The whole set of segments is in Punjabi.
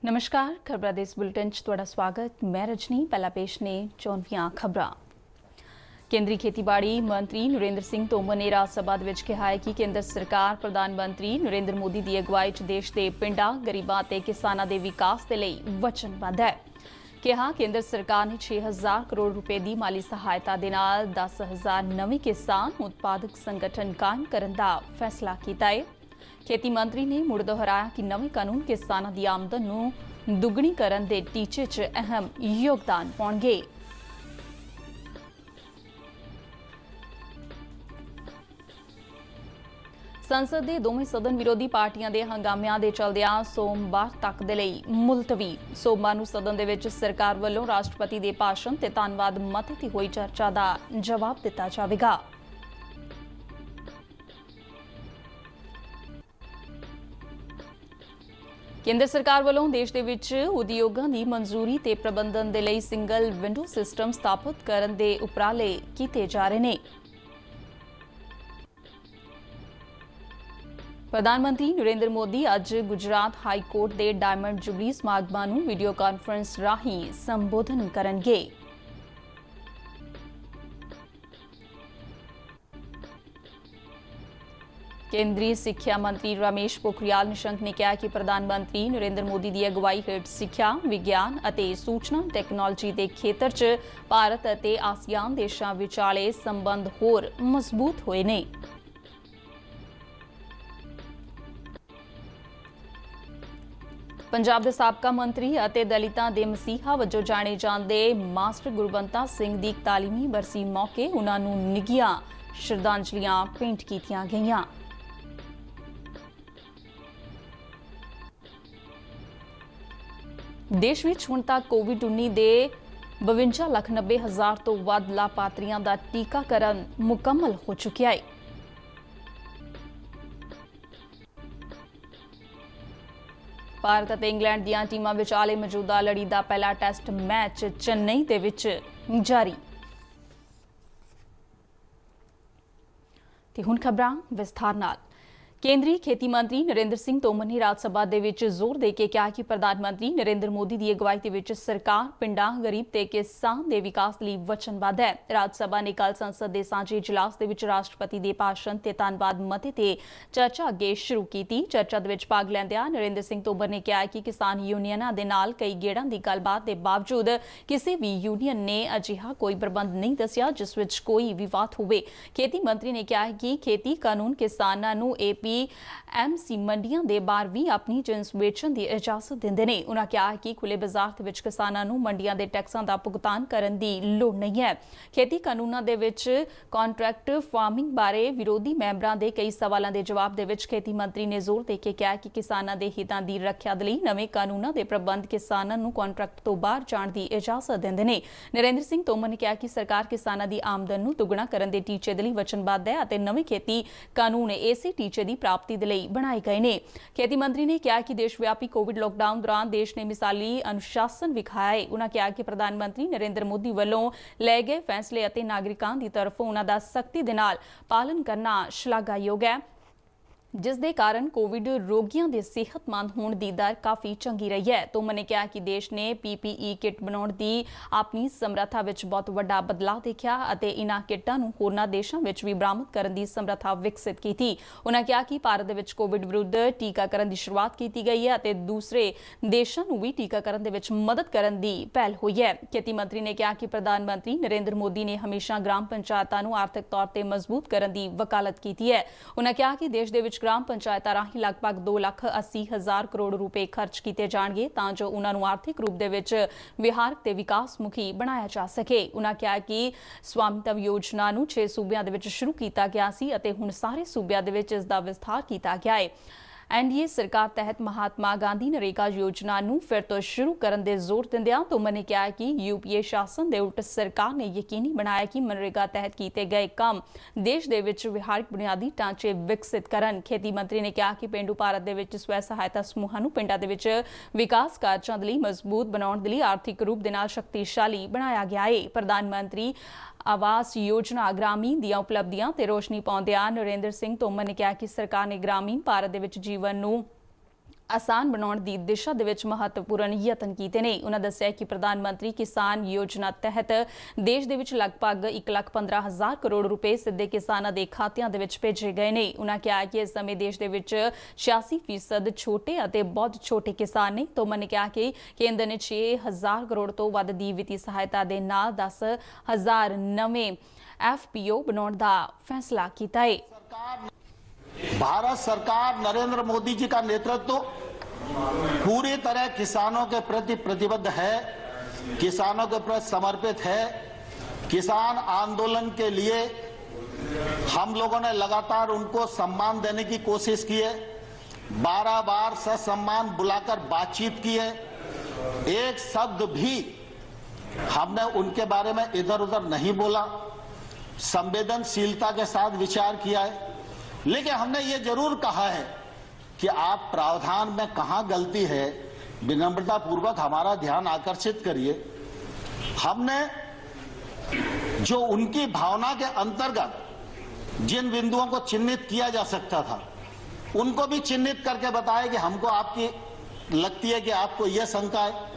नमस्कार खबरां दे इस बुलेटिन च तुहाडा स्वागत। मैं रजनी। पहला पेश ने 24 खबरां। केंद्रीय खेतीबाड़ी मंत्री नरेंद्र सिंह तोमर ने राज सभा विच कहा है कि केंद्र सरकार प्रधानमंत्री नरेंद्र मोदी की अगवाई च देश के पिंडां, गरीबां ते किसानां दे विकास दे लई वचनबद्ध है। कहा केंद्र सरकार ने 6,000 करोड़ रुपए की माली सहायता दे नाल 10,000 नवे किसान उत्पादक संगठन कायम करने का फैसला किया है। खेती मंत्री ने मुड़ दोहराया कि नवे कानून किसानां दी आमदन नूं दुगनी करन दे टीचे च अहम योगदान पाउणगे। संसद के दोवें सदन विरोधी पार्टियां दे हंगामिਆਂ ਦੇ चलदिਆਂ सोमवार तक ਦੇ ਲਈ मुलतवी। सोमवार ਨੂੰ सदन ਦੇ ਵਿੱਚ सरकार ਵੱਲੋਂ राष्ट्रपति ਦੇ भाषण ਤੇ ਧੰਨਵਾਦ ਮਤੇ ਤੇ ਹੋਈ ਚਰਚਾ ਦਾ जवाब ਦਿੱਤਾ ਜਾਵੇਗਾ। केंद्र सरकार वालों देश के विच उद्योगों की मंजूरी ते प्रबंधन के लिए सिंगल विंडो सिस्टम स्थापित करने के उपराले किए जा रहे हैं। प्रधानमंत्री नरेंद्र मोदी अज गुजरात हाई कोर्ट के डायमंड जुबली समागमां नूं वीडियो कॉन्फ्रेंस राही संबोधन करनगे। केंद्रीय सिक्ख्या मंत्री रमेश पोखरियाल निशंक ने कहा कि प्रधानमंत्री नरेंद्र मोदी की अगवाई हेठ सिक्ख्या, विज्ञान और सूचना टैक्नोलॉजी के खेत्र च भारत और आसियान देशों विचाले संबंध होर मजबूत होए ने। पंजाब के साबका मंत्री और दलितां दे मसीहा वजों जाने जांदे मास्टर गुरबंता सिंह की 41वीं बरसी मौके उन्हां नूं निघियां श्रद्धांजलियां भेंट कीतियां गईयां। देश विच हुण तक कोविड-19 दे 52,90,000 तो वध लाभार्थियों का टीकाकरण मुकम्मल हो चुका है। भारत और इंग्लैंड दीयां टीमां विचाले मौजूदा लड़ी का पहला टेस्ट मैच चेन्नई दे विच जारी। ते हुण खबरां विस्तार नाल। केंद्रीय खेती मंत्री नरेंद्र सिंह तोमर ने राज सभा दे विच जोर दे के कहा कि प्रधानमंत्री नरेंद्र मोदी की अगवाई दे विच सरकार पिंडां, गरीब ते किसान दे विकास लई वचनबद्ध है। राज सभा ने कल संसद के सांझे इजलास दे विच राष्ट्रपति दे भाषण ते धन्नवाद मते ते चर्चा अगे शुरू की। चर्चा दे विच भाग लैंदियां नरेंद्र सिंह तोमर ने कहा कि किसान यूनियनां दे नाल कई गेड़ां दी गलबात दे बावजूद किसी भी यूनियन ने अजिहा कोई प्रबंध नहीं दस्सिया जिस विच कोई विवाद होवे। खेती मंत्री ने कहा कि खेती कानून किसानां नूं एमसी मंडियां दे बाहर भी अपनी जिंस बेचण की इजाजत देंदे ने। उन्होंने कहा कि खुले बाजार दे विच किसानां नूं मंडियां दे टैक्सां दा भुगतान करन दी लोड़ नहीं है। खेती कानूनां दे विच कॉन्ट्रैक्ट फार्मिंग बारे विरोधी मैंबरां दे कई सवालां दे जवाब दे विच खेती मंत्री ने जोर दे के कहा कि किसानां दे हितां दी रक्षा दे लई नवें कानूनां दे प्रबंध किसानां नूं कॉन्ट्रैक्ट तो बाहर जाण दी इजाजत देंदे ने। नरेंद्र सिंह तोमर ने कहा कि सरकार किसानां दी आमदन नूं दुगना करन दे टीचे दे लई वचनबद्ध है अते नवें खेती कानून इसे टीचे दी प्राप्ति दे लई बनाए गए ने। खेती मंत्री ने कहा कि देशव्यापी कोविड लॉकडाउन दौरान देश ने मिसाली अनुशासन विखाया है। उन्होंने कहा कि प्रधानमंत्री नरेंद्र मोदी वालों लए गए फैसले अते नागरिकां दी तरफों उन्हां दा सख्ती दे नाल पालन करना शलाघायोग है जिस दे कारण कोविड रोगियों के सेहतमंद होने की दर काफ़ी चंगी रही है। तोमर ने कहा कि देश ने पीपीई किट बनाने की अपनी समर्था विच बहुत वड्डा बदलाव देखा और इन्हां किटां नूं होरनां देशां विच भी बरामद करने की समर्था विकसित की थी। उन्होंने कहा कि भारत विच कोविड विरुद्ध टीकाकरण की शुरुआत की गई है और दूसरे देशों नूं भी टीकाकरण दे विच मदद करने की पहल हुई है। खेती मंत्री ने कहा कि प्रधानमंत्री नरेंद्र मोदी ने हमेशा ग्राम पंचायतों नूं आर्थिक तौर पर मजबूत करने की वकालत की है। उन्होंने कहा कि देश दे विच ग्राम पंचायतां राही लगभग 2,80,000 करोड़ रुपए खर्च किए जाएंगे तां जो उन्हां नूं आर्थिक रूप दे विच विहारक ते विकास मुखी बनाया जा सके। उन्होंने कहा कि स्वामित्व योजना नूं 6 सूबियां दे विच शुरू किया गया सी अते हुण सारे सूबियां दे विच इसदा विस्तार किया गया है। एनडीए सरकार तहत महात्मा गांधी नरेगा योजना नूं फिर तो शुरू करने दे जोर दिंदियां तोमर ने कहा कि यूपीए शासन दे उल्ट सरकार ने यकीनी बनाया कि मनरेगा तहत किए गए काम देश दे विच विहारक बुनियादी ढांचे विकसित करन। खेती मंत्री ने कहा कि पेंडू भारत दे विच स्वै सहायता समूहां नूं पिंडां दे विच विकास कार्यां दे लई मजबूत बनाउण दे लई आर्थिक रूप दे नाल शक्तिशाली बनाया गया है। प्रधानमंत्री आवास योजना ग्रामीण ਦੀਆਂ ਉਪਲਬਧੀਆਂ ਤੇ ਰੋਸ਼ਨੀ ਪਾਉਂਦਿਆਂ नरेंद्र सिंह तोमर ने कहा कि सरकार ने ग्रामीण भारत दे विच जीवन नूं ਆਸਾਨ ਬਣਾਉਣ ਦੀ ਦਿਸ਼ਾ ਦੇ ਵਿੱਚ ਮਹੱਤਵਪੂਰਨ ਯਤਨ ਕੀਤੇ ਨੇ। ਉਹਨਾਂ ਦੱਸਿਆ ਕਿ ਪ੍ਰਧਾਨ ਮੰਤਰੀ ਕਿਸਾਨ ਯੋਜਨਾ ਤਹਿਤ ਦੇਸ਼ ਦੇ ਵਿੱਚ ਲਗਭਗ 1,15,000 ਕਰੋੜ ਰੁਪਏ ਸਿੱਧੇ ਕਿਸਾਨਾਂ ਦੇ ਖਾਤਿਆਂ ਦੇ ਵਿੱਚ ਭੇਜੇ ਗਏ ਨੇ। ਉਹਨਾਂ ਕਿਹਾ ਕਿ ਇਸ ਸਮੇਂ ਦੇਸ਼ ਦੇ ਵਿੱਚ 86% ਛੋਟੇ ਅਤੇ ਬਹੁਤ ਛੋਟੇ ਕਿਸਾਨ ਨੇ। ਤੋਮਰ ਨੇ ਕਿਹਾ ਕਿ ਕੇਂਦਰ ਨੇ 6,000 ਕਰੋੜ ਤੋਂ ਵੱਧ ਦੀ ਵਿੱਤੀ ਸਹਾਇਤਾ ਦੇ ਨਾਲ 10,000 ਨਵੇਂ FPO ਬਣਾਉਣ ਦਾ फैसला किया है। भारत सरकार नरेंद्र मोदी जी का नेतृत्व पूरी तरह किसानों के प्रति प्रतिबद्ध है, किसानों के प्रति समर्पित है। किसान आंदोलन के लिए हम लोगों ने लगातार उनको सम्मान देने की कोशिश की है, 12 बार ससम्मान बुलाकर बातचीत की है। एक शब्द भी हमने उनके बारे में इधर उधर नहीं बोला, संवेदनशीलता के साथ विचार किया है। लेकिन हमने ये जरूर कहा है कि आप प्रावधान में कहां गलती है विनम्रता पूर्वक हमारा ध्यान आकर्षित करिए। हमने जो उनकी भावना के अंतर्गत जिन बिंदुओं को चिन्हित किया जा सकता था उनको भी चिन्हित करके बताया कि हमको आपकी लगती है कि आपको यह शंका है।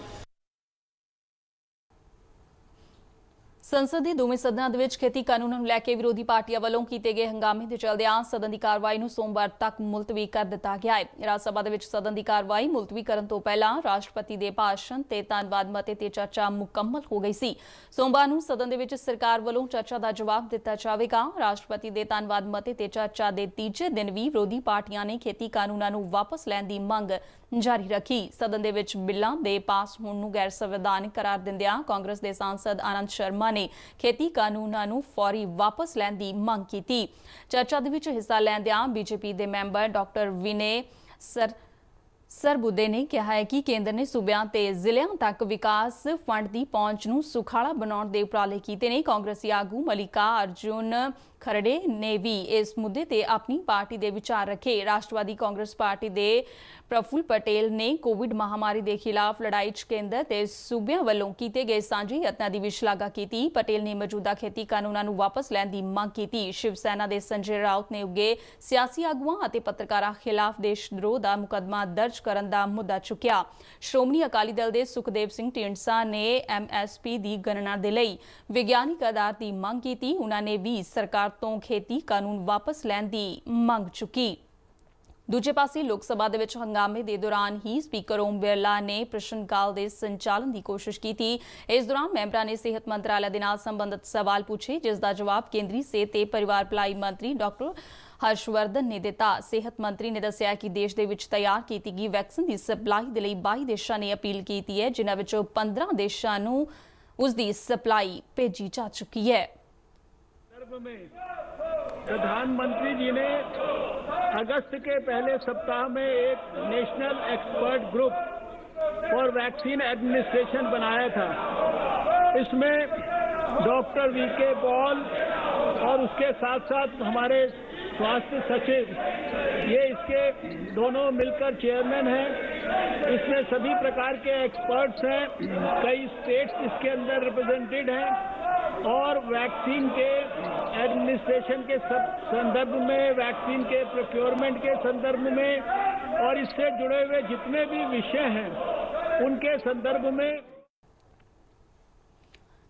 संसद के दोवें सदनों ਦੇ ਵਿੱਚ खेती कानूनों ਨੂੰ ਲੈ ਕੇ ਵਿਰੋਧੀ ਪਾਰਟੀਆਂ ਵੱਲੋਂ ਕੀਤੇ ਗਏ ਹੰਗਾਮੇ ਦੇ ਚੱਲਦਿਆਂ ਸਦਨ ਦੀ ਕਾਰਵਾਈ ਨੂੰ ਸੋਮਵਾਰ ਤੱਕ ਮੁਲਤਵੀ ਕਰ ਦਿੱਤਾ ਗਿਆ ਹੈ। ਰਾਜ ਸਭਾ ਦੇ ਵਿੱਚ ਸਦਨ ਦੀ ਕਾਰਵਾਈ ਮੁਲਤਵੀ ਕਰਨ ਤੋਂ ਪਹਿਲਾਂ ਰਾਸ਼ਟਰਪਤੀ ਦੇ ਭਾਸ਼ਣ ਤੇ ਧੰਨਵਾਦ ਮਤੇ ਤੇ ਚਰਚਾ ਮੁਕੰਮਲ ਹੋ ਗਈ ਸੀ। ਸੋਮਵਾਰ ਨੂੰ ਸਦਨ ਦੇ ਵਿੱਚ ਸਰਕਾਰ ਵੱਲੋਂ ਚਰਚਾ ਦਾ ਜਵਾਬ ਦਿੱਤਾ ਜਾਵੇਗਾ। ਰਾਸ਼ਟਰਪਤੀ ਦੇ ਧੰਨਵਾਦ ਮਤੇ ਤੇ ਚਰਚਾ ਦੇ ਤੀਜੇ ਦਿਨ ਵੀ ਵਿਰੋਧੀ ਪਾਰਟੀਆਂ ਨੇ खेती ਕਾਨੂੰਨਾਂ ਨੂੰ ਵਾਪਸ ਲੈਣ ਦੀ ਮੰਗ ਜਾਰੀ ਰੱਖੀ। ਸਦਨ ਦੇ ਵਿੱਚ ਬਿੱਲਾਂ ਦੇ ਪਾਸ ਹੋਣ ਨੂੰ ਗੈਰ ਸੰਵਿਧਾਨਕ ਕਰਾਰ ਦਿੰਦਿਆਂ ਕਾਂਗਰਸ ਦੇ ਸਾਂਸਦ ਆਨੰਦ ਸ਼ਰਮਾ ਨੇ खेती ਕਾਨੂੰਨਾਂ ਨੂੰ ਫੌਰੀ ਵਾਪਸ ਲੈਣ ਦੀ ਮੰਗ ਕੀਤੀ। ਚਰਚਾ ਦੇ ਵਿੱਚ ਹਿੱਸਾ ਲੈਂਦਿਆਂ ਬੀਜੇਪੀ ਦੇ ਮੈਂਬਰ ਡਾਕਟਰ ਵਿਨੇ ਸਰਬੁੱਦੇ ਨੇ ਕਿਹਾ ਹੈ ਕਿ ਕੇਂਦਰ ਨੇ ਸੂਬਿਆਂ ਤੇ ਜ਼ਿਲ੍ਹਿਆਂ ਤੱਕ ਵਿਕਾਸ ਫੰਡ ਦੀ ਪਹੁੰਚ ਨੂੰ ਸੁਖਾਲਾ ਬਣਾਉਣ ਦੇ ਉਪਰਾਲੇ ਕੀਤੇ ਨੇ। ਕਾਂਗਰਸੀ ਆਗੂ ਮਲਿਕਾ ਅਰਜੁਨ ਖਰੜੇ ਨੇ ਵੀ ਇਸ ਮੁੱਦੇ ਤੇ ਆਪਣੀ ਪਾਰਟੀ ਦੇ ਵਿਚਾਰ ਰੱਖੇ। ਰਾਸ਼ਟਰਵਾਦੀ ਕਾਂਗਰਸ ਪਾਰਟੀ ਦੇ ਪ੍ਰਫੁੱਲ ਪਟੇਲ ਨੇ ਕੋਵਿਡ ਮਹਾਮਾਰੀ ਦੇ ਖਿਲਾਫ ਲੜਾਈ 'ਚ ਕੇਂਦਰ ਤੇ ਸੂਬਿਆਂ ਵੱਲੋਂ ਕੀਤੇ ਗਏ ਸਾਂਝੇ ਯਤਨਾਂ ਦੀ ਵੀ ਸ਼ਲਾਘਾ ਕੀਤੀ। ਪਟੇਲ ਨੇ ਮੌਜੂਦਾ खेती ਕਾਨੂੰਨਾਂ ਨੂੰ ਵਾਪਸ ਲੈਣ ਦੀ ਮੰਗ ਕੀਤੀ। ਸ਼ਿਵ ਸੈਨਾ ਦੇ ਸੰਜੇ ਰਾਉਤ ਨੇ ਉੱਗੇ ਸਿਆਸੀ ਆਗੂਆਂ ਅਤੇ ਪੱਤਰਕਾਰਾਂ ਖਿਲਾਫ ਦੇਸ਼ ਦਰੋਹ ਦਾ ਮੁਕੱਦਮਾ ਦਰਜ ਕਰਨ ਦਾ ਮੁੱਦਾ ਚੁੱਕਿਆ। ਸ਼੍ਰੋਮਣੀ ਅਕਾਲੀ ਦਲ ਦੇ ਸੁਖਦੇਵ ਸਿੰਘ ਢੀਂਡਸਾ ਨੇ MSP ਦੀ ਗਣਨਾ ਦੇ ਲਈ ਵਿਗਿਆਨਿਕ ਆਧਾਰ ਦੀ ਮੰਗ ਕੀਤੀ। ਉਹਨਾਂ ਨੇ ਵੀ ਸਰਕਾਰ ਤੋਂ खेती ਕਾਨੂੰਨ ਵਾਪਸ ਲੈਣ ਦੀ ਮੰਗ ਚੁੱਕੀ। ਦੂਜੇ ਪਾਸੇ ਲੋਕ ਸਭਾ ਦੇ ਵਿੱਚ ਹੰਗਾਮੇ ਦੇ ਦੌਰਾਨ ਹੀ ਸਪੀਕਰ ਓਮ ਬਿਰਲਾ ਨੇ ਪ੍ਰਸ਼ਨ ਕਾਲ ਦੇ ਸੰਚਾਲਨ ਦੀ ਕੋਸ਼ਿਸ਼ ਕੀਤੀ। ਇਸ ਦੌਰਾਨ ਮੈਂਬਰਾਂ ਨੇ ਸਿਹਤ ਮੰਤਰਾਲੇ ਦੇ ਨਾਲ ਸੰਬੰਧਿਤ ਸਵਾਲ ਪੁੱਛੇ, ਜਿਸ ਦਾ ਜਵਾਬ ਕੇਂਦਰੀ ਸਿਹਤ ਤੇ ਪਰਿਵਾਰ ਭਲਾਈ ਮੰਤਰੀ ਡਾਕਟਰ ਹਰਸ਼ਵਰਧਨ ਨੇ ਦਿੱਤਾ। ਸਿਹਤ ਮੰਤਰੀ ਨੇ ਦੱਸਿਆ ਕਿ ਦੇਸ਼ ਦੇ ਵਿੱਚ ਤਿਆਰ ਕੀਤੀ ਗਈ ਵੈਕਸੀਨ ਦੀ ਸਪਲਾਈ ਦੇ ਲਈ 22 ਦੇਸ਼ਾਂ ਨੇ ਅਪੀਲ ਕੀਤੀ ਹੈ, ਜਿਨ੍ਹਾਂ ਵਿੱਚੋਂ 15 ਦੇਸ਼ਾਂ ਨੂੰ ਉਸ ਦੀ ਸਪਲਾਈ ਭੇਜੀ ਜਾ ਚੁੱਕੀ ਹੈ। प्रधानमंत्री जी ने अगस्त के पहले सप्ताह में एक national expert group for vaccine administration बनाया था। इसमें डॉक्टर वीके पॉल और उसके साथ साथ हमारे स्वास्थ्य सचिव, ये इसके दोनों मिलकर चेयरमैन हैं। इसमें सभी प्रकार के एक्सपर्ट्स हैं, कई स्टेट्स इसके अंदर रिप्रेजेंटेड हैं और वैक्सीन के एडमिनिस्ट्रेशन के संदर्भ में, वैक्सीन के प्रोक्योरमेंट के संदर्भ में और इससे जुड़े हुए जितने भी विषय हैं उनके संदर्भ में।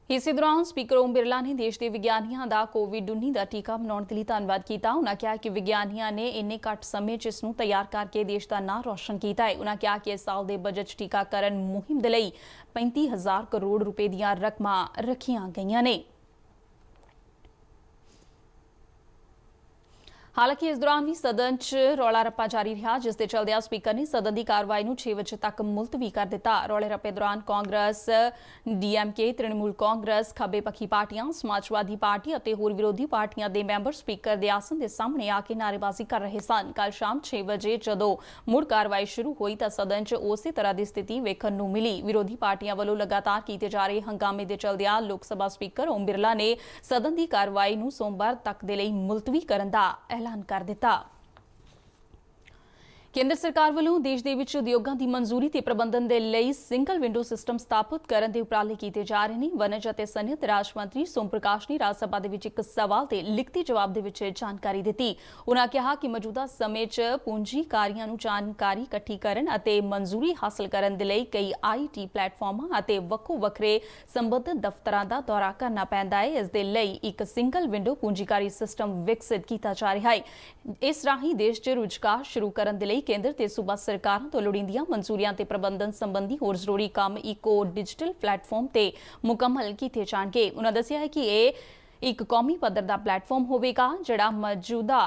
इसी दौरान स्पीकर ओम बिरला ने देश के विग्यानियों का कोविड-19 का टीका बनाने के लिए धन्यवाद किया। उन्होंने कहा कि विग्यानियों ने इन्ने घट समय च इसनूं तैयार करके देश का नाम रोशन किया है। उन्होंने कहा कि इस साल के बजट च टीकाकरण मुहिम के लिए 35,000 करोड़ रुपए दी रकमां रखियां गईयां ने। हालांकि इस दौरान भी सदन च रौला रप्पा जारी रहा, जिस दे चलदियां स्पीकर ने सदन की कार्रवाई नूं 6 बजे तक मुलतवी कर दिता। रौले रप्पे दौरान कांग्रेस, DMK, तृणमूल कांग्रेस, खब्बे पक्खी पार्टियां, समाजवादी पार्टी और होर विरोधी पार्टियां के मैंबर स्पीकर के आसन के सामने आके नारेबाजी कर रहे सन। कल शाम 6 बजे जदों मुड़ कार्रवाई शुरू हुई तो सदन च उसी तरह की स्थिति वेखण नूं मिली। विरोधी पार्टियां वालों लगातार किए जा रहे हंगामे के चलदियां लोक सभा स्पीकर ओम बिरला ने सदन की कार्रवाई नूं सोमवार तक के लिए मुलतवी करन दा ऐलान कर दिता। ਕੇਂਦਰ ਸਰਕਾਰ ਵੱਲੋਂ ਦੇਸ਼ ਦੇ ਵਿੱਚ ਉਦਯੋਗਾਂ ਦੀ ਮਨਜ਼ੂਰੀ ਤੇ ਪ੍ਰਬੰਧਨ ਦੇ ਲਈ ਸਿੰਗਲ ਵਿੰਡੋ ਸਿਸਟਮ ਸਥਾਪਿਤ ਕਰਨ ਦੇ ਉਪਰਾਲੇ ਕੀਤੇ ਜਾ ਰਹੇ ਨੇ। ਵਣਜ ਅਤੇ ਸਨਅਤ ਰਾਜ ਮੰਤਰੀ ਸੋਮ ਪ੍ਰਕਾਸ਼ ਨੇ ਰਾਜ ਸਭਾ ਦੇ ਵਿੱਚ ਇੱਕ ਸਵਾਲ ਦੇ ਲਿਖਤੀ ਜਵਾਬ ਦੇ ਵਿੱਚ ਜਾਣਕਾਰੀ ਦਿੱਤੀ। ਉਨ੍ਹਾਂ ਕਿਹਾ ਕਿ ਮੌਜੂਦਾ ਸਮੇਂ 'ਚ ਪੂੰਜੀਕਾਰੀਆਂ ਨੂੰ ਜਾਣਕਾਰੀ ਇਕੱਠੀ ਕਰਨ ਅਤੇ ਮਨਜ਼ੂਰੀ ਹਾਸਲ ਕਰਨ ਦੇ ਲਈ ਕਈ IT ਪਲੇਟਫਾਰਮਾਂ ਅਤੇ ਵੱਖੋ ਵੱਖਰੇ ਸੰਬੰਧਿਤ ਦਫ਼ਤਰਾਂ ਦਾ ਦੌਰਾ ਕਰਨਾ ਪੈਂਦਾ ਹੈ। ਇਸ ਦੇ ਲਈ ਇੱਕ ਸਿੰਗਲ ਵਿੰਡੋ ਪੂੰਜੀਕਾਰੀ ਸਿਸਟਮ ਵਿਕਸਿਤ ਕੀਤਾ ਜਾ ਰਿਹਾ ਹੈ। ਇਸ ਰਾਹੀਂ ਦੇਸ਼ 'ਚ ਰੁਜ਼ਗਾਰ ਸ਼ੁਰੂ ਕਰਨ ਦੇ ਲਈ ਕੇਂਦਰ ਤੇ ਸੂਬਾ ਸਰਕਾਰਾਂ ਤੋਂ ਲੋੜੀਂਦੀਆਂ ਮਨਜ਼ੂਰੀਆਂ ਤੇ ਪ੍ਰਬੰਧਨ ਸੰਬੰਧੀ ਹੋਰ ਜ਼ਰੂਰੀ ਕੰਮ ਇੱਕੋ ਡਿਜੀਟਲ ਪਲੇਟਫਾਰਮ ਤੇ ਮੁਕੰਮਲ ਕੀਤੇ ਜਾਣਗੇ। ਉਨ੍ਹਾਂ ਦੱਸਿਆ ਹੈ ਕਿ ਇਹ ਇੱਕ ਕੌਮੀ ਪੱਧਰ ਦਾ ਪਲੇਟਫਾਰਮ ਹੋਵੇਗਾ ਜਿਹੜਾ ਮੌਜੂਦਾ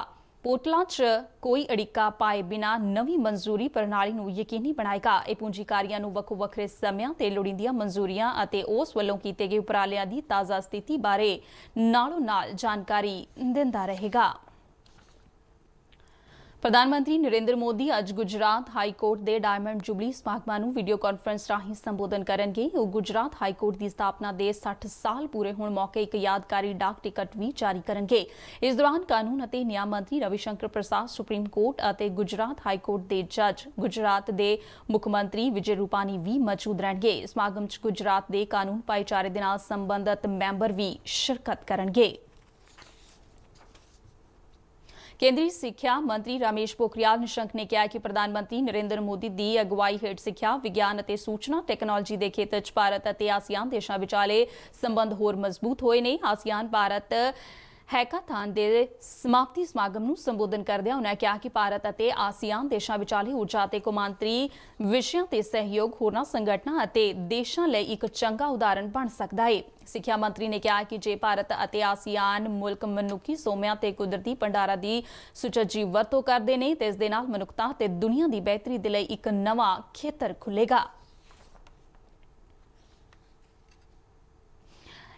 ਪੋਰਟਲਾਂ 'ਚ ਕੋਈ ਅੜਿੱਕਾ ਪਾਏ ਬਿਨਾਂ ਨਵੀਂ ਮਨਜ਼ੂਰੀ ਪ੍ਰਣਾਲੀ ਨੂੰ ਯਕੀਨੀ ਬਣਾਏਗਾ। ਇਹ ਪੂੰਜੀਕਾਰੀਆਂ ਨੂੰ ਵੱਖੋ ਵੱਖਰੇ ਸਮਿਆਂ ਤੇ ਲੋੜੀਂਦੀਆਂ ਮਨਜ਼ੂਰੀਆਂ ਅਤੇ ਉਸ ਵੱਲੋਂ ਕੀਤੇ ਗਏ ਉਪਰਾਲਿਆਂ ਦੀ ਤਾਜ਼ਾ ਸਥਿਤੀ ਬਾਰੇ ਨਾਲੋਂ ਨਾਲ ਜਾਣਕਾਰੀ ਦਿੰਦਾ ਰਹੇਗਾ। ਪ੍ਰਧਾਨ ਮੰਤਰੀ ਨਰਿੰਦਰ ਮੋਦੀ ਅੱਜ ਗੁਜਰਾਤ ਹਾਈ ਕੋਰਟ ਦੇ ਡਾਇਮੰਡ ਜੁਬਲੀ ਸਮਾਗਮਾਂ ਨੂੰ ਵੀਡੀਓ ਕਾਨਫਰੰਸ ਰਾਹੀਂ ਸੰਬੋਧਨ ਕਰਨਗੇ। ਉਹ ਗੁਜਰਾਤ ਹਾਈ ਕੋਰਟ ਦੀ ਸਥਾਪਨਾ ਦੇ 60 ਸਾਲ ਪੂਰੇ ਹੋਣ ਮੌਕੇ ਇੱਕ ਯਾਦਗਾਰੀ ਡਾਕ ਟਿਕਟ ਵੀ ਜਾਰੀ ਕਰਨਗੇ। ਇਸ ਦੌਰਾਨ ਕਾਨੂੰਨ ਅਤੇ ਨਿਆਂ ਮੰਤਰੀ ਰਵੀ ਸ਼ੰਕਰ ਪ੍ਰਸਾਦ, ਸੁਪਰੀਮ ਕੋਰਟ ਅਤੇ ਗੁਜਰਾਤ ਹਾਈ ਕੋਰਟ ਦੇ ਜੱਜ, ਗੁਜਰਾਤ ਦੇ ਮੁੱਖ ਮੰਤਰੀ ਵਿਜੇ ਰੂਪਾਨੀ ਵੀ ਮੌਜੂਦ ਰਹਿਣਗੇ। ਸਮਾਗਮ 'ਚ ਗੁਜਰਾਤ ਦੇ ਕਾਨੂੰਨ ਭਾਈਚਾਰੇ ਦੇ ਨਾਲ ਸੰਬੰਧਿਤ ਮੈਂਬਰ ਵੀ ਸ਼ਿਰਕਤ ਕਰਨਗੇ। ਕੇਂਦਰੀ ਸਿੱਖਿਆ ਮੰਤਰੀ ਰਮੇਸ਼ ਪੋਖਰਿਆਲ ਨਿਸ਼ੰਕ ਨੇ ਕਿਹਾ ਕਿ ਪ੍ਰਧਾਨ ਮੰਤਰੀ ਨਰਿੰਦਰ ਮੋਦੀ ਦੀ ਅਗਵਾਈ ਹੇਠ ਸਿੱਖਿਆ, ਵਿਗਿਆਨ ਅਤੇ ਸੂਚਨਾ ਟੈਕਨੋਲੋਜੀ ਦੇ ਖੇਤਰ 'ਚ ਭਾਰਤ ਅਤੇ ਆਸੀਆਨ ਦੇਸ਼ਾਂ ਵਿਚਾਲੇ ਸੰਬੰਧ ਹੋਰ ਮਜ਼ਬੂਤ ਹੋਏ ਨੇ। ਆਸੀਆਨ ਭਾਰਤ ਹੈਕਾਥਾਨ ਦੇ ਸਮਾਪਤੀ ਸਮਾਗਮ ਨੂੰ ਸੰਬੋਧਨ ਕਰਦਿਆਂ ਉਨ੍ਹਾਂ ਕਿਹਾ ਕਿ ਭਾਰਤ ਅਤੇ ਆਸੀਆਨ ਦੇਸ਼ਾਂ ਵਿਚਾਲੇ ਊਰਜਾ ਅਤੇ ਕੌਮਾਂਤਰੀ ਵਿਸ਼ਿਆਂ ਤੇ ਸਹਿਯੋਗ ਹੋਰਨਾਂ ਸੰਗਠਨਾਂ ਅਤੇ ਦੇਸ਼ਾਂ ਲਈ ਇੱਕ ਚੰਗਾ ਉਦਾਹਰਣ ਬਣ ਸਕਦਾ ਹੈ। ਸਿੱਖਿਆ ਮੰਤਰੀ ਨੇ ਕਿਹਾ ਕਿ ਜੇ ਭਾਰਤ ਅਤੇ ਆਸੀਆਨ ਮੁਲਕ ਮਨੁੱਖੀ ਸੋਮਿਆਂ ਤੇ ਕੁਦਰਤੀ ਭੰਡਾਰਾਂ ਦੀ ਸੁਚੱਜੀ ਵਰਤੋਂ ਕਰਦੇ ਨੇ ਤੇ ਇਸ ਦੇ ਨਾਲ ਮਨੁੱਖਤਾ ਤੇ ਦੁਨੀਆ ਦੀ ਬਿਹਤਰੀ ਦੇ ਲਈ ਇੱਕ ਨਵਾਂ ਖੇਤਰ ਖੁੱਲ੍ਹੇਗਾ।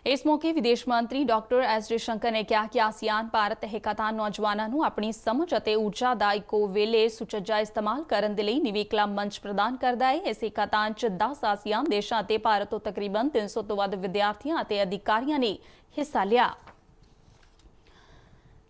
ਇਸ ਮੌਕੇ ਵਿਦੇਸ਼ ਮੰਤਰੀ ਡਾਕਟਰ ਐਸ ਜਯਸ਼ੰਕਰ ਨੇ ਕਿਹਾ ਕਿ ਆਸੀਆਨ ਭਾਰਤ ਹੈਕਾਥਾਨ ਨੌਜਵਾਨਾਂ ਨੂੰ ਆਪਣੀ ਸਮਝ ਅਤੇ ਊਰਜਾ ਦਾ ਇੱਕੋ ਵੇਲੇ ਸੁਚੱਜਾ ਇਸਤੇਮਾਲ ਕਰਨ ਦੇ ਲਈ ਨਿਵੇਕਲਾ ਮੰਚ ਪ੍ਰਦਾਨ ਕਰਦਾ ਹੈ। ਇਸ ਹੈਕਾਥਾਨ 'ਚ 10 ਆਸੀਆਨ ਦੇਸ਼ਾਂ ਅਤੇ ਭਾਰਤ ਤੋਂ ਤਕਰੀਬਨ 300 ਤੋਂ ਵੱਧ ਵਿਦਿਆਰਥੀਆਂ ਅਤੇ ਅਧਿਕਾਰੀਆਂ ਨੇ ਹਿੱਸਾ ਲਿਆ।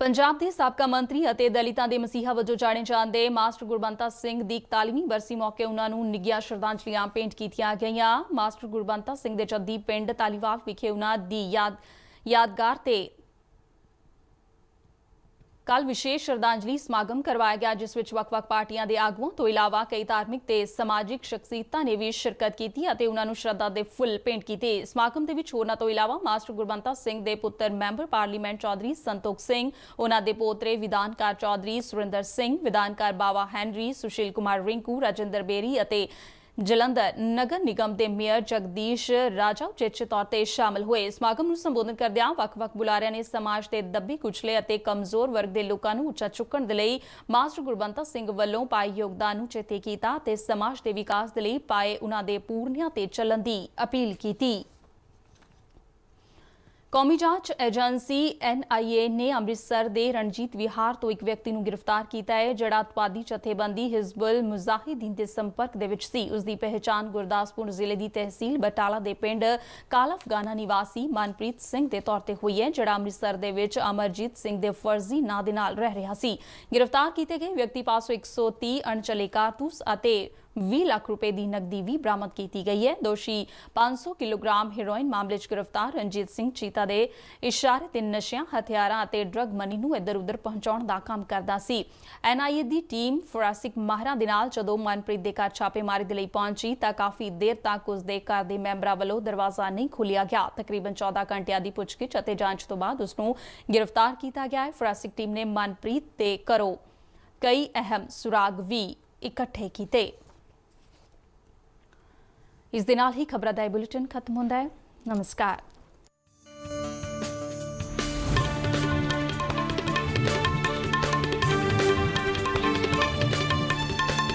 ਪੰਜਾਬ ਦੇ ਸਾਬਕਾ ਮੰਤਰੀ ਅਤੇ ਦਲਿਤਾਂ ਦੇ ਮਸੀਹਾ ਵਜੋਂ ਜਾਣੇ ਜਾਂਦੇ ਮਾਸਟਰ ਗੁਰਬੰਤਾ ਸਿੰਘ ਦੀ 41ਵੀਂ ਬਰਸੀ ਮੌਕੇ ਉਨ੍ਹਾਂ ਨੂੰ ਨਿੱਘੀਆਂ ਸ਼ਰਧਾਂਜਲੀਆਂ ਭੇਂਟ ਕੀਤੀਆਂ ਗਈਆਂ। ਮਾਸਟਰ ਗੁਰਬੰਤਾ ਸਿੰਘ ਦੇ ਜੱਦੀ ਪਿੰਡ ਧਾਲੀਵਾਲ ਵਿਖੇ ਉਨ੍ਹਾਂ ਦੀ ਯਾਦਗਾਰ ਤੇ ਕੱਲ ਵਿਸ਼ੇਸ਼ ਸ਼ਰਧਾਂਜਲੀ ਸਮਾਗਮ ਕਰਵਾਇਆ ਗਿਆ, ਜਿਸ ਵਿੱਚ ਵੱਖ-ਵੱਖ ਪਾਰਟੀਆਂ ਦੇ ਆਗੂਆਂ ਤੋਂ ਇਲਾਵਾ ਕਈ ਧਾਰਮਿਕ ਤੇ ਸਮਾਜਿਕ ਸ਼ਖਸੀਅਤਾਂ ਨੇ ਵੀ ਸ਼ਿਰਕਤ ਕੀਤੀ ਅਤੇ ਉਨ੍ਹਾਂ ਨੂੰ ਸ਼ਰਧਾ ਦੇ ਫੁੱਲ ਭੇਂਟ ਕੀਤੇ। ਸਮਾਗਮ ਦੇ ਵਿੱਚ ਹੋਰਨਾਂ ਤੋਂ ਇਲਾਵਾ ਮਾਸਟਰ ਗੁਰਬੰਤਾ ਸਿੰਘ ਦੇ ਪੁੱਤਰ ਮੈਂਬਰ ਪਾਰਲੀਮੈਂਟ ਚੌਧਰੀ ਸੰਤੋਖ ਸਿੰਘ, ਉਨ੍ਹਾਂ ਦੇ ਪੋਤਰੇ ਵਿਧਾਨਕਾਰ ਚੌਧਰੀ ਸੁਰਿੰਦਰ ਸਿੰਘ, ਵਿਧਾਨਕਾਰ ਬਾਵਾ ਹੈਨਰੀ, ਸੁਸ਼ੀਲ ਕੁਮਾਰ ਰਿੰਕੂ, ਰਾਜਿੰਦਰ ਬੇਰੀ ਅਤੇ ਜਲੰਧਰ ਨਗਰ ਨਿਗਮ ਦੇ ਮੇਅਰ ਜਗਦੀਸ਼ ਰਾਜਾ ਉਚੇਚੇ ਤੌਰ ਤੇ ਸ਼ਾਮਲ ਹੋਏ। ਸਮਾਗਮ ਨੂੰ ਸੰਬੋਧਨ ਕਰਦਿਆਂ ਵੱਖ-ਵੱਖ ਬੁਲਾਰਿਆਂ ਨੇ ਸਮਾਜ ਦੇ ਦੱਬੇ ਕੁਚਲੇ ਅਤੇ ਕਮਜ਼ੋਰ ਵਰਗ ਦੇ ਲੋਕਾਂ ਨੂੰ ਉੱਚਾ ਚੁੱਕਣ ਦੇ ਲਈ ਮਾਸਟਰ ਗੁਰਬੰਤਾ ਸਿੰਘ ਵੱਲੋਂ ਪਾਏ ਯੋਗਦਾਨ ਨੂੰ ਚੇਤੇ ਕੀਤਾ ਤੇ ਸਮਾਜ ਦੇ ਵਿਕਾਸ ਦੇ ਲਈ ਪਾਏ ਉਨ੍ਹਾਂ ਦੇ ਪੂਰਨਿਆਂ ਤੇ ਚੱਲਣ ਦੀ ਅਪੀਲ ਕੀਤੀ। ਕੌਮੀ ਜਾਂਚ ਏਜੰਸੀ NIA ਨੇ ਅੰਮ੍ਰਿਤਸਰ ਦੇ ਰਣਜੀਤ ਵਿਹਾਰ ਤੋਂ ਇੱਕ ਵਿਅਕਤੀ ਨੂੰ ਗ੍ਰਿਫਤਾਰ ਕੀਤਾ ਹੈ, ਜਿਹੜਾ ਅੱਤਵਾਦੀ ਜਥੇਬੰਦੀ ਹਿਜ਼ਬੁਲ ਮੁਜਾਹਿਦੀਨ ਦੇ ਸੰਪਰਕ ਦੇ ਵਿੱਚ ਸੀ। ਉਸ ਦੀ ਪਹਿਚਾਣ ਗੁਰਦਾਸਪੁਰ ਜ਼ਿਲ੍ਹੇ ਦੀ ਤਹਿਸੀਲ ਬਟਾਲਾ ਦੇ ਪਿੰਡ ਕਾਲਾ ਅਫਗਾਨਾ ਨਿਵਾਸੀ ਮਨਪ੍ਰੀਤ ਸਿੰਘ ਦੇ ਤੌਰ ਤੇ ਹੋਈ ਹੈ, ਜਿਹੜਾ ਅੰਮ੍ਰਿਤਸਰ ਦੇ ਵਿੱਚ ਅਮਰਜੀਤ ਸਿੰਘ ਦੇ ਫਰਜ਼ੀ ਨਾਂ ਦੇ ਨਾਲ ਰਹਿ ਰਿਹਾ ਸੀ। ਗ੍ਰਿਫਤਾਰ ਕੀਤੇ ਗਏ ਵਿਅਕਤੀ ਪਾਸੋਂ 130 ਅਣਚੱਲੇ ਕਾਰਤੂਸ ਅਤੇ 20 ਲੱਖ ਰੁਪਏ ਦੀ ਨਕਦੀ ਵੀ ਬਰਾਮਦ ਕੀਤੀ ਗਈ ਹੈ। ਦੋਸ਼ੀ 500 ਕਿਲੋਗ੍ਰਾਮ ਹੈਰੋਇਨ ਮਾਮਲੇ 'ਚ ਗ੍ਰਿਫਤਾਰ ਰਣਜੀਤ ਸਿੰਘ ਚੀਤਾ ਦੇ ਇਸ਼ਾਰੇ ਤੇ ਨਸ਼ਿਆਂ, ਹਥਿਆਰਾਂ ਅਤੇ ਡਰੱਗ ਮਨੀ ਨੂੰ ਇੱਧਰ-ਉੱਧਰ ਪਹੁੰਚਾਉਣ ਦਾ ਕੰਮ ਕਰਦਾ ਸੀ। NIA ਦੀ ਟੀਮ ਫੋਰੈਂਸਿਕ ਮਾਹਿਰਾਂ ਦੇ ਨਾਲ ਜਦੋਂ ਮਨਪ੍ਰੀਤ ਦੇ ਘਰ ਛਾਪੇਮਾਰੀ ਦੇ ਲਈ ਪਹੁੰਚੀ ਤਾਂ ਕਾਫੀ ਦੇਰ ਤੱਕ ਉਸ ਦੇ ਘਰ ਦੇ ਮੈਂਬਰਾਂ ਵੱਲੋਂ ਦਰਵਾਜ਼ਾ ਨਹੀਂ ਖੋਲ੍ਹਿਆ ਗਿਆ। ਤਕਰੀਬਨ 14 ਘੰਟਿਆਂ ਦੀ ਪੁੱਛਗਿੱਛ ਅਤੇ ਜਾਂਚ ਤੋਂ ਬਾਅਦ ਉਸ ਨੂੰ ਗ੍ਰਿਫਤਾਰ ਕੀਤਾ ਗਿਆ ਹੈ। ਫੋਰੈਂਸਿਕ ਟੀਮ ਨੇ ਮਨਪ੍ਰੀਤ ਦੇ ਘਰੋਂ ਕਈ ਅਹਿਮ ਸੁਰਾਗ ਵੀ ਇਕੱਠੇ ਕੀਤੇ। ਇਸ ਦੇ ਨਾਲ ਹੀ ਖਬਰਾਂ ਦਾ ਇਹ ਬੁਲੇਟਿਨ ਖਤਮ ਹੁੰਦਾ ਹੈ। ਨਮਸਕਾਰ।